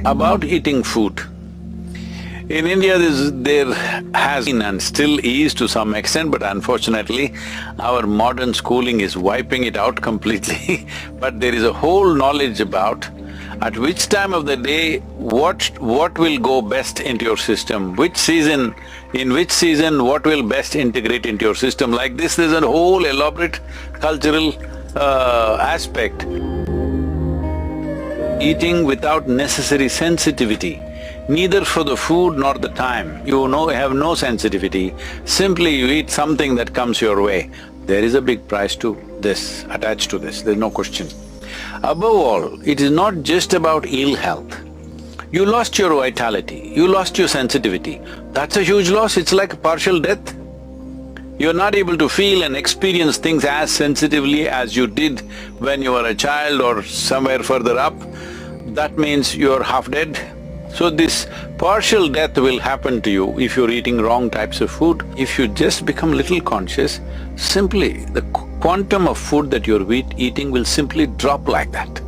About eating food. In India, there has been and still is to some extent, but unfortunately, our modern schooling is wiping it out completely. But there is a whole knowledge about at which time of the day, what will go best into your system, in which season, what will best integrate into your system. Like this, there's a whole elaborate cultural aspect. Eating without necessary sensitivity, neither for the food nor the time. You have no sensitivity, simply you eat something that comes your way. There is a big price to this, attached to this, there's no question. Above all, it is not just about ill health. You lost your vitality, you lost your sensitivity. That's a huge loss, it's like a partial death. You're not able to feel and experience things as sensitively as you did when you were a child or somewhere further up. That means you're half dead. So this partial death will happen to you if you're eating wrong types of food. If you just become little conscious, simply the quantum of food that you're eating will simply drop like that.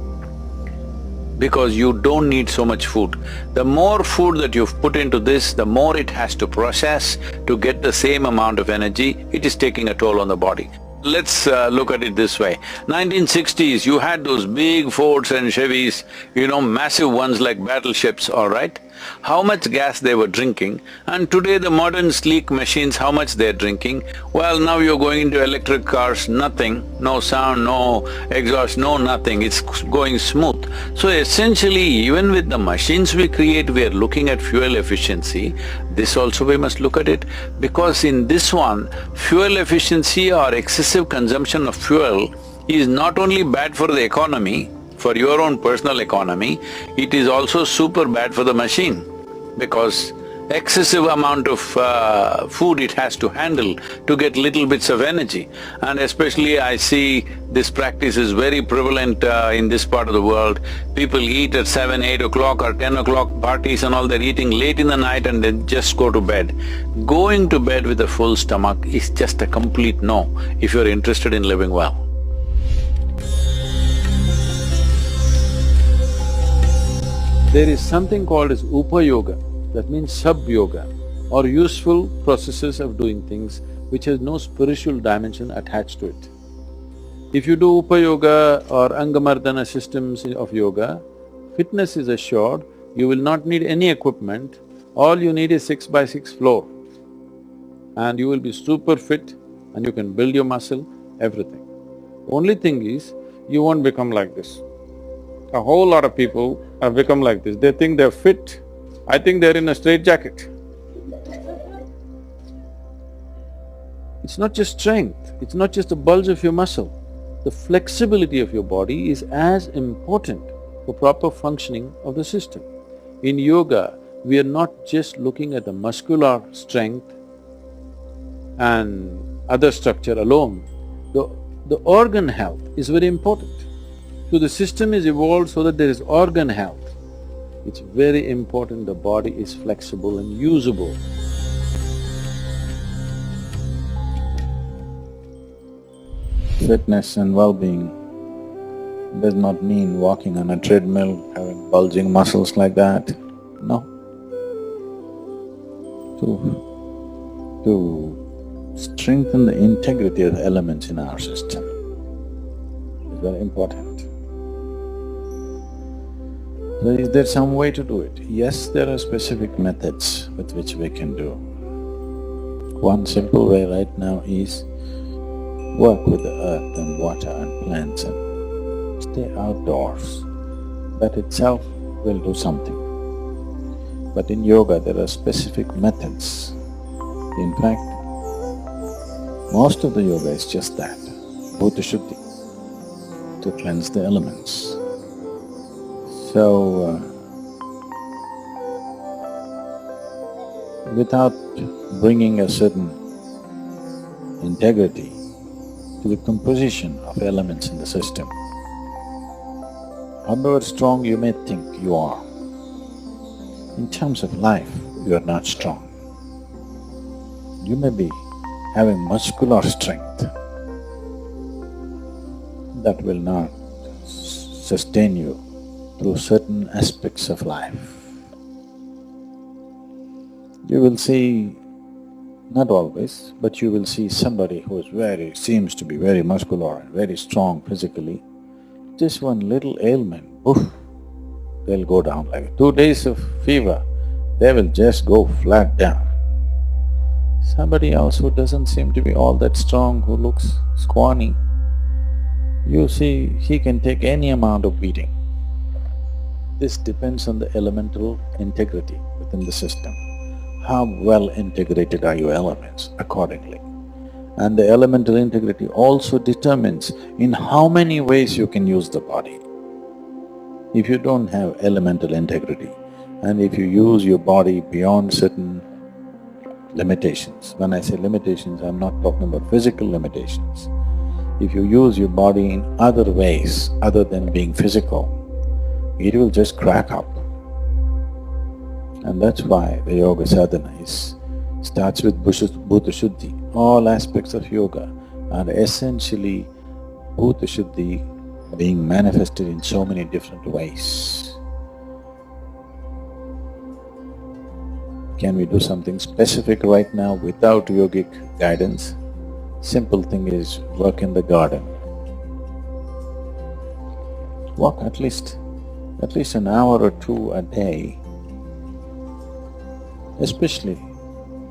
Because you don't need so much food. The more food that you've put into this, the more it has to process to get the same amount of energy, it is taking a toll on the body. Let's look at it this way. 1960s, you had those big Fords and Chevys, massive ones like battleships, all right? How much gas they were drinking, and today the modern sleek machines, how much they're drinking? Well, now you're going into electric cars, nothing, no sound, no exhaust, no nothing, it's going smooth. So essentially, even with the machines we create, we are looking at fuel efficiency. This also we must look at it, because in this one, fuel efficiency or excessive consumption of fuel is not only bad for the economy, for your own personal economy, it is also super bad for the machine, because excessive amount of food it has to handle to get little bits of energy. And especially I see this practice is very prevalent in this part of the world. People eat at 7, 8 o'clock or 10 o'clock, parties and all, they're eating late in the night and then just go to bed. Going to bed with a full stomach is just a complete no if you're interested in living well. There is something called as upa-yoga, that means sub-yoga, or useful processes of doing things which has no spiritual dimension attached to it. If you do upa-yoga or angamardana systems of yoga, fitness is assured, you will not need any equipment, all you need is 6x6 floor. And you will be super fit and you can build your muscle, everything. Only thing is, you won't become like this. A whole lot of people have become like this. They think they're fit, I think they're in a straitjacket. It's not just strength, it's not just the bulge of your muscle. The flexibility of your body is as important for proper functioning of the system. In yoga, we are not just looking at the muscular strength and other structure alone. The organ health is very important. So the system is evolved so that there is organ health. It's very important the body is flexible and usable. Fitness and well-being does not mean walking on a treadmill, having bulging muscles like that, no. To strengthen the integrity of the elements in our system is very important. So is there some way to do it? Yes, there are specific methods with which we can do. One simple way right now is work with the earth and water and plants and stay outdoors. That itself will do something. But in yoga there are specific methods. In fact, most of the yoga is just that, bhuta shuddhi, to cleanse the elements. So, without bringing a certain integrity to the composition of elements in the system, however strong you may think you are, in terms of life, you are not strong. You may be having muscular strength that will not sustain you through certain aspects of life. You will see, not always, but you will see somebody who is seems to be very muscular and very strong physically. Just one little ailment, poof, they'll go down like 2 days of fever, they will just go flat down. Somebody else who doesn't seem to be all that strong, who looks scrawny, you see he can take any amount of beating. This depends on the elemental integrity within the system. How well integrated are your elements accordingly. And the elemental integrity also determines in how many ways you can use the body. If you don't have elemental integrity, and if you use your body beyond certain limitations, when I say limitations, I'm not talking about physical limitations. If you use your body in other ways other than being physical, it will just crack up. And that's why the yoga sadhana starts with bhuta shuddhi. All aspects of yoga are essentially bhuta shuddhi being manifested in so many different ways. Can we do something specific right now without yogic guidance? Simple thing is work in the garden. Walk at least an hour or two a day, especially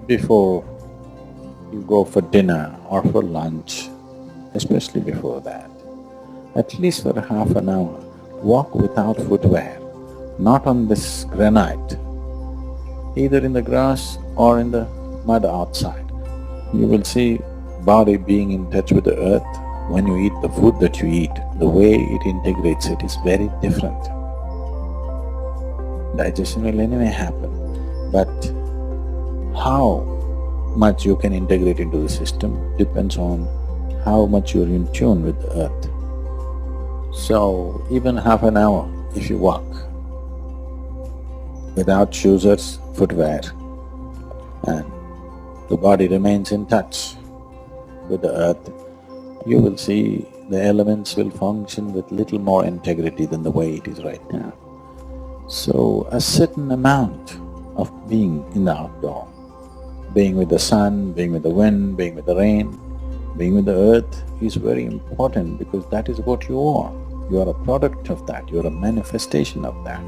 before you go for dinner or for lunch, especially before that. At least for half an hour, walk without footwear, not on this granite, either in the grass or in the mud outside. You will see body being in touch with the earth. When you eat the food that you eat, the way it integrates it is very different. Digestion will anyway happen, but how much you can integrate into the system depends on how much you're in tune with the earth. So, even half an hour if you walk, without shoes or footwear, and the body remains in touch with the earth, you will see the elements will function with little more integrity than the way it is right now. So, a certain amount of being in the outdoor, being with the sun, being with the wind, being with the rain, being with the earth is very important because that is what you are. You are a product of that, you are a manifestation of that.